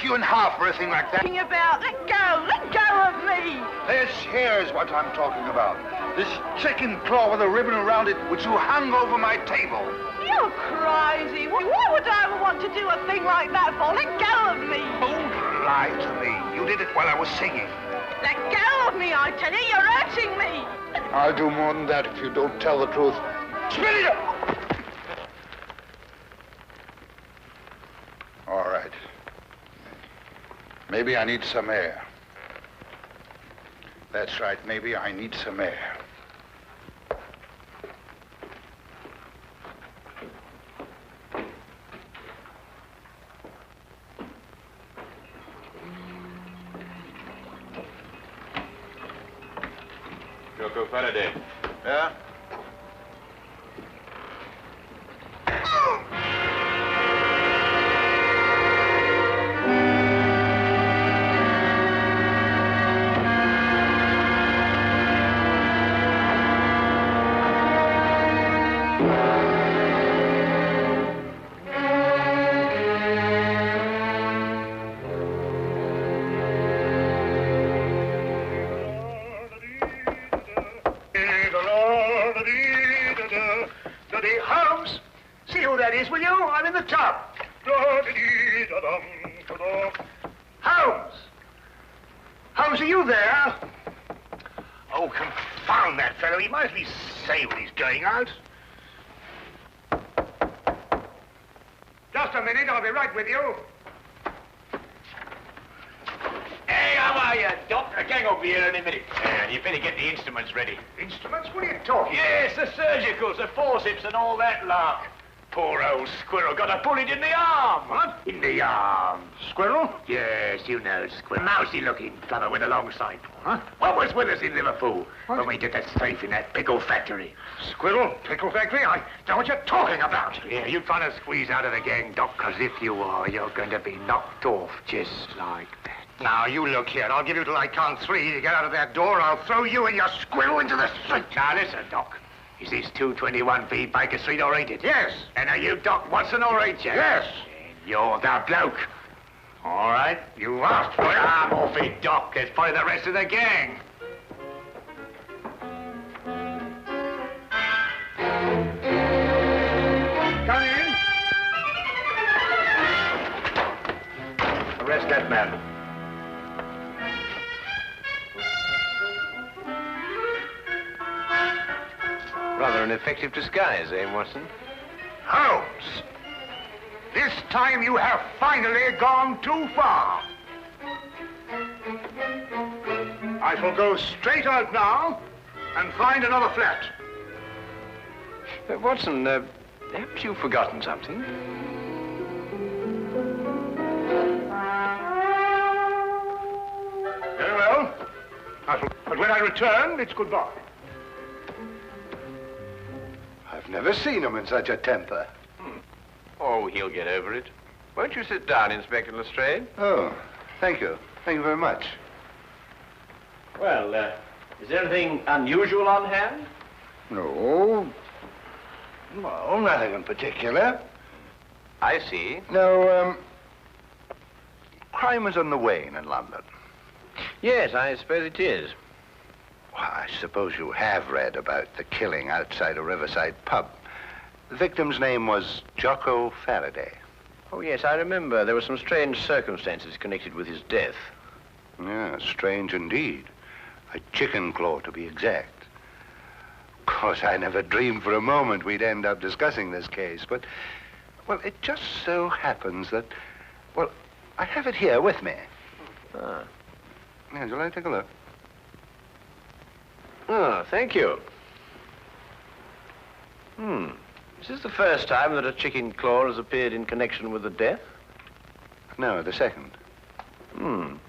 you in half for a thing like that. Talking about? Let go of me. Here's what I'm talking about. This chicken claw with a ribbon around it, which you hung over my table. You're crazy. Why would I ever want to do a thing like that for? Let go of me. Don't lie to me. You did it while I was singing. Let go of me, I tell you. You're hurting me. I'll do more than that if you don't tell the truth. Spit it up! All right. Maybe I need some air. That's right. Maybe I need some air. Joko Faraday. Yeah? Holmes, see who that is, will you? I'm in the tub. Holmes! Holmes, are you there? Oh, confound that fellow. He might at least say when he's going out. Just a minute, I'll be right with you. Hey, how are you, Doc? A gang over here in a minute. You better get the instruments ready. Instruments? What are you talking Yes, the surgicals, the forceps and all that lark. Poor old squirrel got a bullet in the arm. What? In the arm. Squirrel? Yes, you know, squirrel. Mousy-looking fellow with a long sight. Huh? What was with us in Liverpool when we did that strafe in that pickle factory? Squirrel? Pickle factory? I know what you're talking about. Yeah, you trying to squeeze out of the gang, Doc, because if you are, you're going to be knocked off just like that. Now, you look here. I'll give you till I count 3 to get out of that door. I'll throw you and your squirrel into the street. Now, listen, Doc. Is this 221B Baker Street or ain't it? Yes. And are you Doc Watson or ain't you? Yes. And you're the bloke. All right. You asked for it. I'm off it, Doc. There's probably the rest of the gang. Come in. Arrest that man. Rather an effective disguise, eh, Watson? Holmes, this time you have finally gone too far. I shall go straight out now and find another flat. Watson, haven't you forgotten something? Very well. But when I return, it's goodbye. I've never seen him in such a temper. Oh, he'll get over it. Won't you sit down, Inspector Lestrade? Oh, thank you. Thank you very much. Well, is there anything unusual on hand? No. No, nothing in particular. I see. No, crime is on the wane in London. Yes, I suppose it is. Well, I suppose you have read about the killing outside a riverside pub. The victim's name was Jocko Faraday. Oh, yes, I remember. There were some strange circumstances connected with his death. Yeah, strange indeed. A chicken claw, to be exact. Of course, I never dreamed for a moment we'd end up discussing this case, but, well, it just so happens that, well, I have it here with me. Ah. Yeah, would you like to take a look? Oh, thank you. Is this the first time that a chicken claw has appeared in connection with the death? No, the second.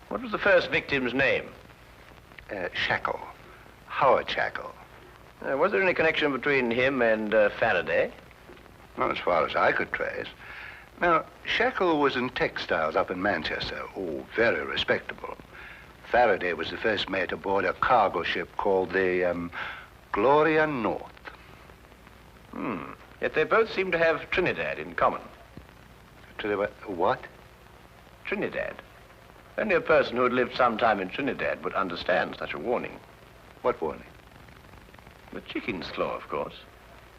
What was the first victim's name? Shackle. Howard Shackle. Was there any connection between him and Faraday? Not as far as I could trace. Now, Shackle was in textiles up in Manchester. Oh, very respectable. Faraday was the first mate aboard a cargo ship called the, Gloria North. Yet they both seem to have Trinidad in common. What? Trinidad. Only a person who had lived some time in Trinidad would understand such a warning. What warning? The chicken's claw, of course.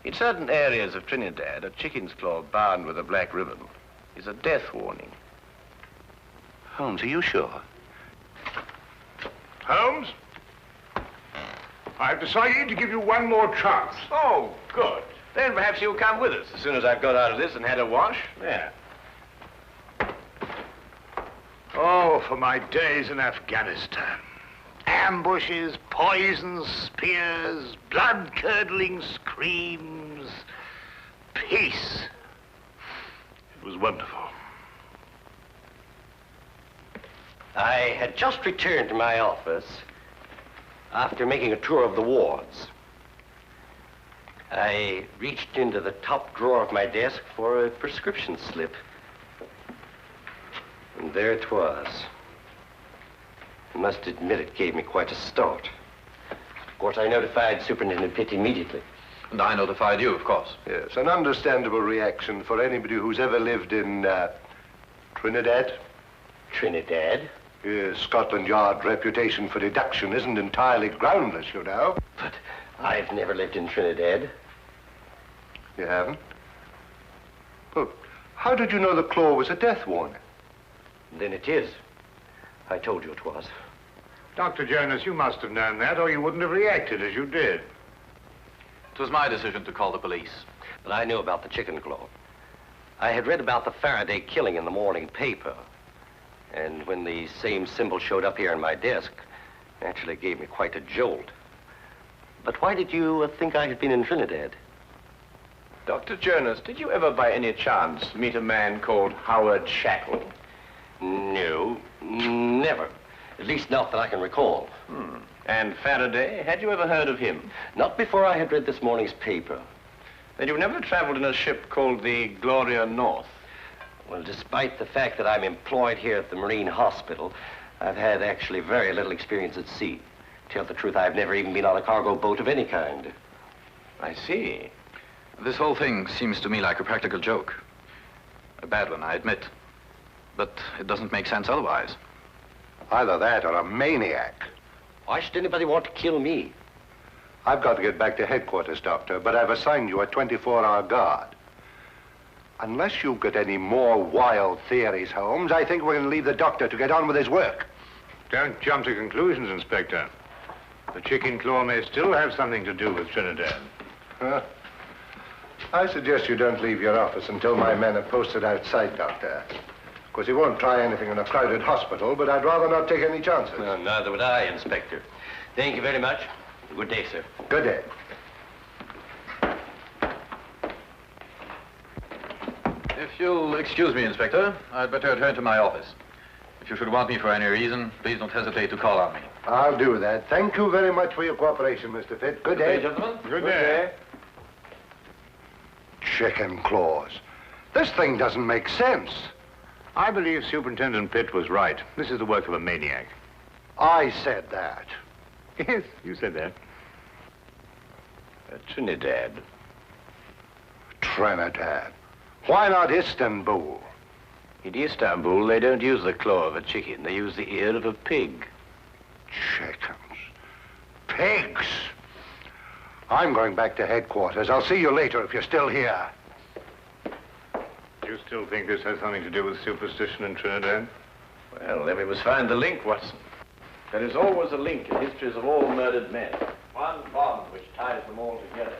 In certain areas of Trinidad, a chicken's claw bound with a black ribbon is a death warning. Holmes, are you sure? Holmes? I've decided to give you one more chance. Oh, good. Then perhaps you'll come with us as soon as I've got out of this and had a wash. There. Oh, for my days in Afghanistan. Ambushes, poisons, spears, blood-curdling screams. Peace. It was wonderful. I had just returned to my office after making a tour of the wards. I reached into the top drawer of my desk for a prescription slip. And there it was. I must admit it gave me quite a start. Of course, I notified Superintendent Pitt immediately. And I notified you, of course. Yes, an understandable reaction for anybody who's ever lived in Trinidad. Trinidad? Yes, Scotland Yard's reputation for deduction isn't entirely groundless, you know. But I've never lived in Trinidad. You haven't? Well, how did you know the claw was a death warning? Then it is. I told you it was. Dr. Jonas, you must have known that, or you wouldn't have reacted as you did. It was my decision to call the police. But I knew about the chicken claw. I had read about the Faraday killing in the morning paper. And when the same symbol showed up here on my desk, actually it gave me quite a jolt. But why did you think I had been in Trinidad? Dr. Jonas, did you ever by any chance meet a man called Howard Shackle? No, never. At least not that I can recall. And Faraday, had you ever heard of him? Not before I had read this morning's paper. Then you never traveled in a ship called the Gloria North? Well, despite the fact that I'm employed here at the Marine Hospital, I've had actually very little experience at sea. To tell the truth, I've never even been on a cargo boat of any kind. I see. This whole thing seems to me like a practical joke. A bad one, I admit. But it doesn't make sense otherwise. Either that or a maniac. Why should anybody want to kill me? I've got to get back to headquarters, Doctor, but I've assigned you a 24-hour guard. Unless you've got any more wild theories, Holmes, I think we're going to leave the doctor to get on with his work. Don't jump to conclusions, Inspector. The chicken claw may still have something to do with Trinidad. Huh? I suggest you don't leave your office until my men are posted outside, Doctor. Of course, he won't try anything in a crowded hospital, but I'd rather not take any chances. Well, neither would I, Inspector. Thank you very much. Good day, sir. Good day. If you'll excuse me, Inspector, I'd better return to my office. If you should want me for any reason, please don't hesitate to call on me. I'll do that. Thank you very much for your cooperation, Mr. Pitt. Good day. Gentlemen. Good day. Chicken claws. This thing doesn't make sense. I believe Superintendent Pitt was right. This is the work of a maniac. I said that. Yes, you said that. Trinidad. Trinidad. Why not Istanbul? In Istanbul, they don't use the claw of a chicken. They use the ear of a pig. Chickens. Pigs. I'm going back to headquarters. I'll see you later if you're still here. You still think this has something to do with superstition in Trinidad? Well, then we must find the link, Watson. There is always a link in histories of all murdered men. One bond which ties them all together.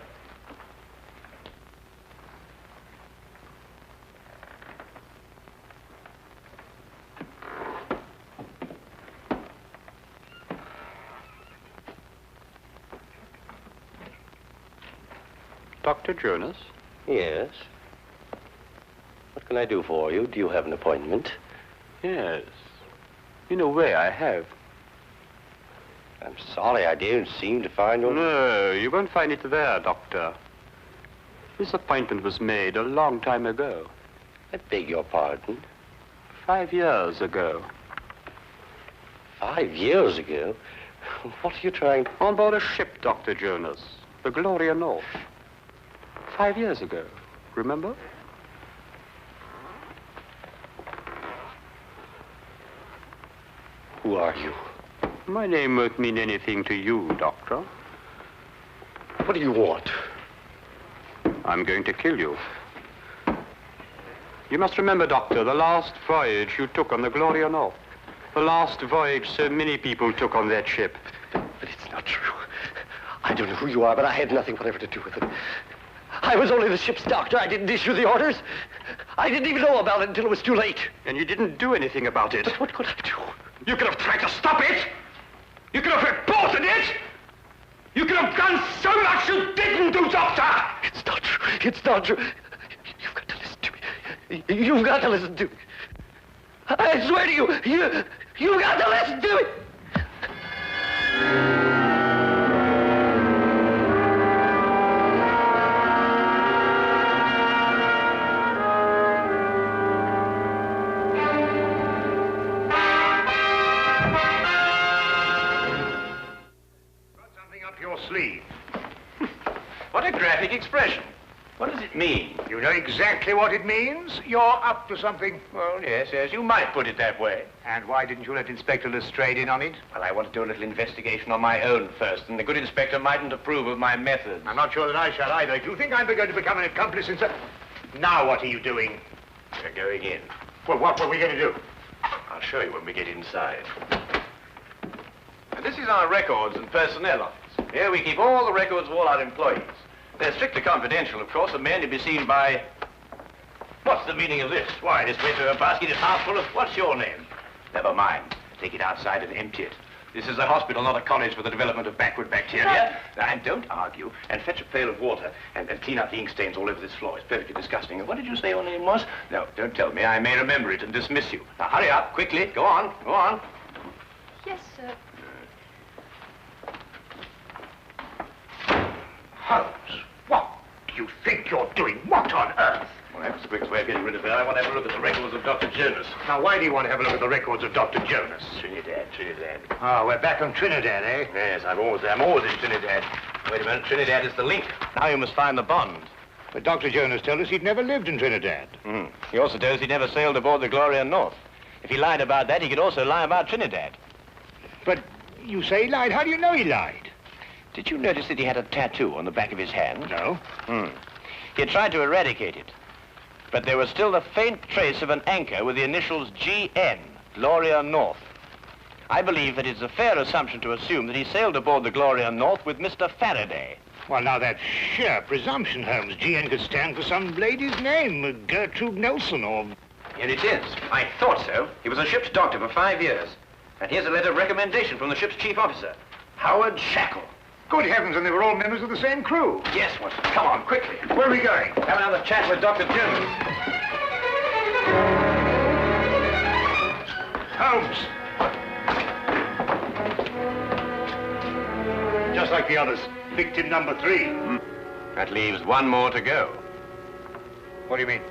Dr. Jonas? Yes. What can I do for you? Do you have an appointment? Yes. In a way, I have. I'm sorry, I didn't seem to find your... No, you won't find it there, Doctor. This appointment was made a long time ago. I beg your pardon? 5 years ago. 5 years ago? What are you trying... On board a ship, Dr. Jonas. The Gloria North. 5 years ago. Remember? Who are you? My name won't mean anything to you, Doctor. What do you want? I'm going to kill you. You must remember, Doctor, the last voyage you took on the Gloria North. The last voyage so many people took on that ship. But it's not true. I don't know who you are, but I had nothing whatever to do with it. I was only the ship's doctor. I didn't issue the orders. I didn't even know about it until it was too late. And you didn't do anything about it. But what could I do? You could have tried to stop it. You could have reported it. You could have done so much you didn't do, Doctor. It's not true. It's not true. You've got to listen to me. You've got to listen to me. I swear to you, you've got to listen to me. Sleeve. What a graphic expression. What does it mean? You know exactly what it means. You're up to something. Well, yes, you might put it that way. And why didn't you let Inspector Lestrade in on it? Well, I want to do a little investigation on my own first, and the good inspector mightn't approve of my methods. I'm not sure that I shall either. Do you think I'm going to become an accomplice in Now what are you doing? We're going in. Well, what were we going to do? I'll show you when we get inside. And this is our records and personnel office. Here we keep all the records of all our employees. They're strictly confidential, of course, and may only be seen by... What's the meaning of this? Why, this paper basket is half full of... What's your name? Never mind. Take it outside and empty it. This is a hospital, not a college for the development of backward bacteria. And don't argue, and fetch a pail of water, and clean up the ink stains all over this floor. It's perfectly disgusting. And what did you say your name was? No, don't tell me. I may remember it and dismiss you. Now, hurry up, quickly. Go on, go on. Yes, sir. Holmes, what do you think you're doing? What on earth? Well, that's the quickest way of getting rid of her. I want to have a look at the records of Dr. Jonas. Now, why do you want to have a look at the records of Dr. Jonas? Trinidad. Ah, we're back on Trinidad, eh? Yes, I'm always in Trinidad. Wait a minute, Trinidad is the link. Now you must find the bond. But Dr. Jonas told us he'd never lived in Trinidad. He also told us he never sailed aboard the Gloria North. If he lied about that, he could also lie about Trinidad. But you say he lied. How do you know he lied? Did you notice that he had a tattoo on the back of his hand? No. He had tried to eradicate it. But there was still the faint trace of an anchor with the initials GN, Gloria North. I believe that it's a fair assumption to assume that he sailed aboard the Gloria North with Mr. Faraday. Well, now, that's sheer presumption, Holmes. GN could stand for some lady's name, Gertrude Nelson, or... Here it is. I thought so. He was a ship's doctor for 5 years. And here's a letter of recommendation from the ship's chief officer, Howard Shackle. Good heavens, and they were all members of the same crew. Yes, Watson. Come on, quickly. Where are we going? Have another chat with Dr. Jones. Holmes! Just like the others. Victim number 3. That leaves one more to go. What do you mean?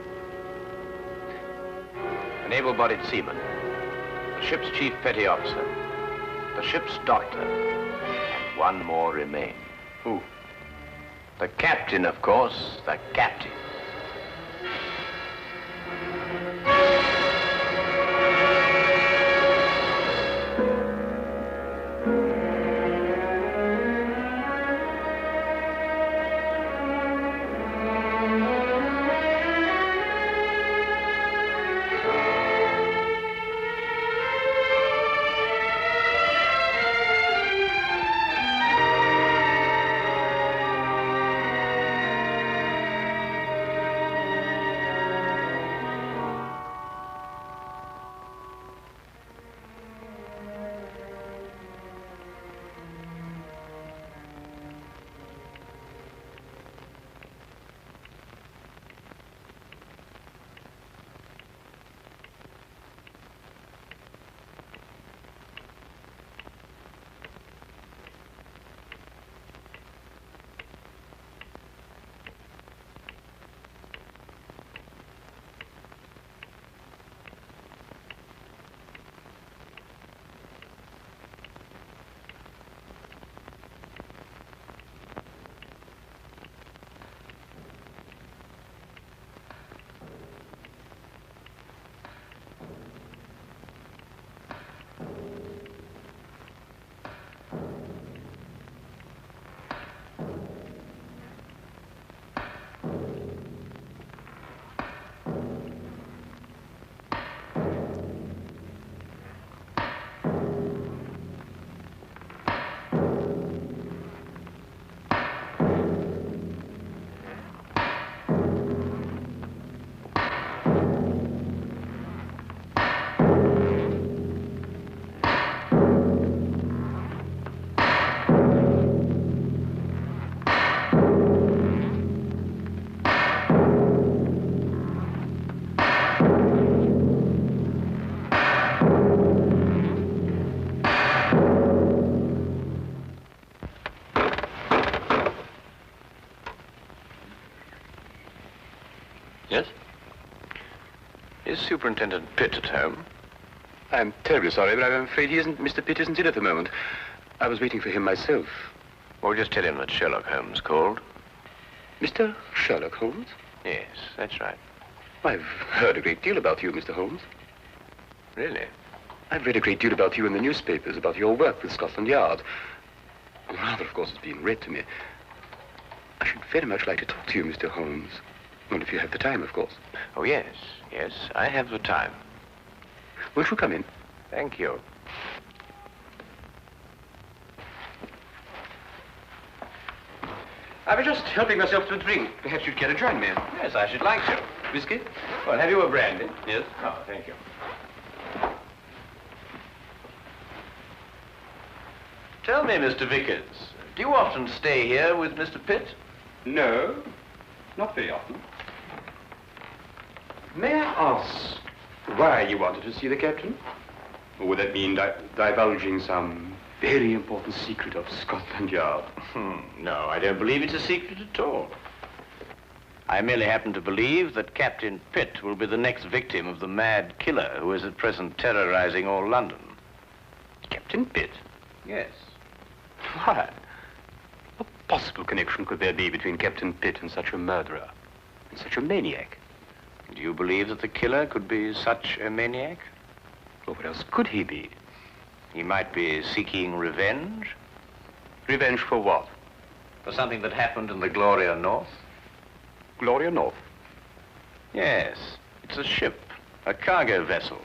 An able-bodied seaman, the ship's chief petty officer, the ship's doctor, and one more remain. Who? The captain, of course, the captain. Yes? Is Superintendent Pitt at home? I'm terribly sorry, but I'm afraid Mr. Pitt isn't in at the moment. I was waiting for him myself. Well, just tell him that Sherlock Holmes called. Mr. Sherlock Holmes? Yes, that's right. I've heard a great deal about you, Mr. Holmes. Really? I've read a great deal about you in the newspapers, about your work with Scotland Yard. Rather, of course, it's been read to me. I should very much like to talk to you, Mr. Holmes. Well, if you have the time, of course. Oh, yes, yes, I have the time. Won't you come in? Thank you. I was just helping myself to a drink. Perhaps you'd care to join me. Yes, I should like to. Whiskey? Well, have you a brandy? Yes. Oh, thank you. Tell me, Mr. Vickers, do you often stay here with Mr. Pitt? No, not very often. May I ask why you wanted to see the captain? Or would that mean divulging some very important secret of Scotland Yard? No, I don't believe it's a secret at all. I merely happen to believe that Captain Pitt will be the next victim of the mad killer who is at present terrorizing all London. Captain Pitt? Yes. Why? What possible connection could there be between Captain Pitt and such a murderer, and such a maniac? Do you believe that the killer could be such a maniac? Well, what else could he be? He might be seeking revenge. Revenge for what? For something that happened in the Gloria North. Gloria North? Yes, it's a ship, a cargo vessel.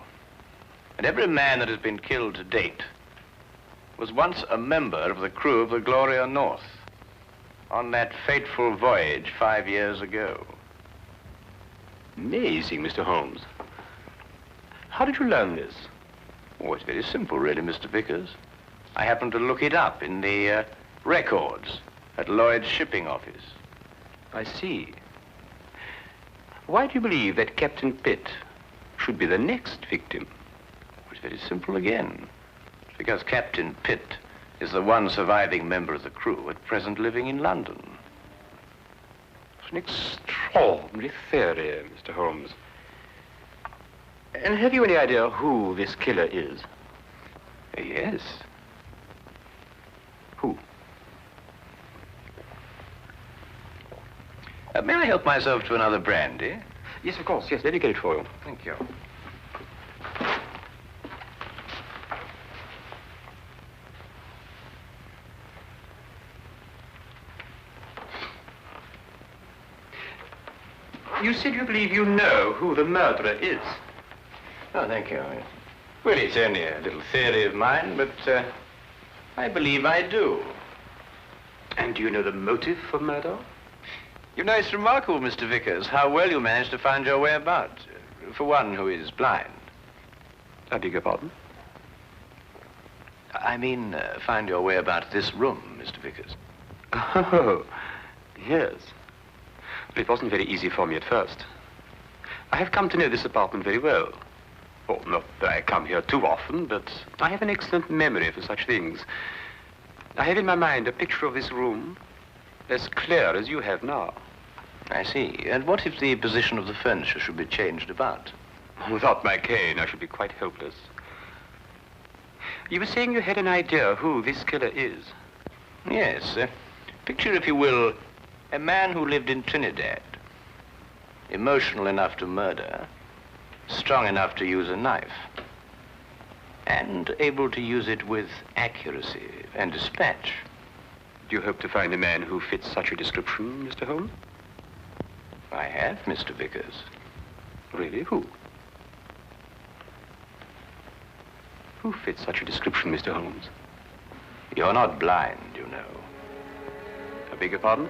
And every man that has been killed to date was once a member of the crew of the Gloria North on that fateful voyage 5 years ago. Amazing, Mr. Holmes. How did you learn this? Oh, it's very simple, really, Mr. Vickers. I happened to look it up in the records at Lloyd's shipping office. I see. Why do you believe that Captain Pitt should be the next victim? It's very simple again. It's because Captain Pitt is the one surviving member of the crew at present living in London. It's an extraordinary theory, Mr. Holmes. And have you any idea who this killer is? Yes. Who? May I help myself to another brandy? Yes, of course. Yes, let me get it for you. Thank you. You said you believe you know who the murderer is. Oh, thank you. Well, it's only a little theory of mine, but I believe I do. And do you know the motive for murder? You know, it's remarkable, Mr. Vickers, how well you managed to find your way about, for one who is blind. I beg your pardon? I mean, find your way about this room, Mr. Vickers. Oh, yes. But it wasn't very easy for me at first. I have come to know this apartment very well. Oh, not that I come here too often, but I have an excellent memory for such things. I have in my mind a picture of this room as clear as you have now. I see. And what if the position of the furniture should be changed about? Without my cane, I should be quite helpless. You were saying you had an idea who this killer is. Yes. Picture, if you will, a man who lived in Trinidad. Emotional enough to murder, strong enough to use a knife, and able to use it with accuracy and dispatch. Do you hope to find a man who fits such a description, Mr. Holmes? I have, Mr. Vickers. Really? Who? Who fits such a description, Mr. Holmes? You're not blind, you know. I beg your pardon?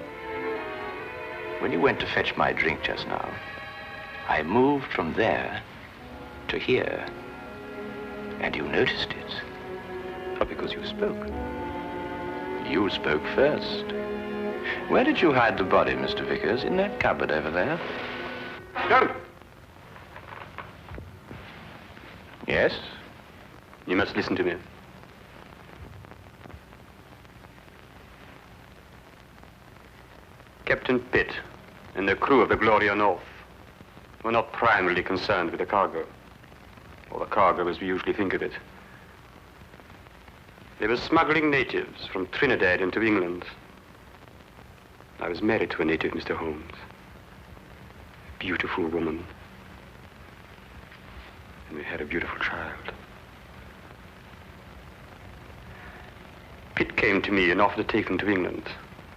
When you went to fetch my drink just now, I moved from there to here, and you noticed it. Oh, because you spoke. You spoke first. Where did you hide the body, Mr. Vickers? In that cupboard over there? Don't! Yes? You must listen to me. Captain Pitt and the crew of the Gloria North were not primarily concerned with the cargo, or the cargo as we usually think of it. They were smuggling natives from Trinidad into England. I was married to a native, Mr. Holmes. A beautiful woman. And we had a beautiful child. Pitt came to me and offered to take them to England.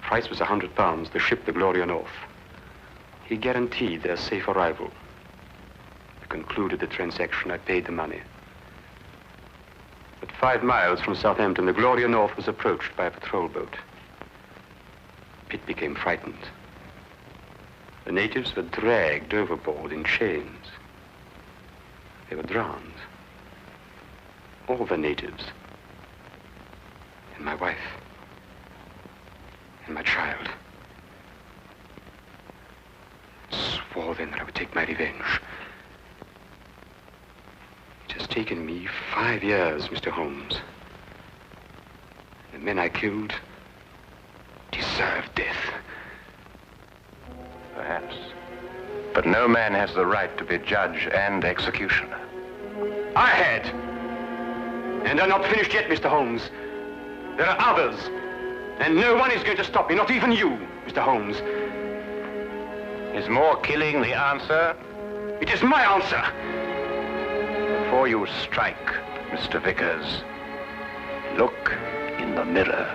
Price was £100, the ship, the Gloria North. He guaranteed their safe arrival. I concluded the transaction. I paid the money. But 5 miles from Southampton, the Gloria North was approached by a patrol boat. Pitt became frightened. The natives were dragged overboard in chains. They were drowned. All the natives. And my wife. And my child. Swore then that I would take my revenge. It has taken me 5 years, Mr. Holmes. The men I killed deserved death. Perhaps. But no man has the right to be judge and executioner. I had. And I'm not finished yet, Mr. Holmes. There are others. And no one is going to stop me, not even you, Mr. Holmes. Is more killing the answer? It is my answer. Before you strike, Mr. Vickers, look in the mirror.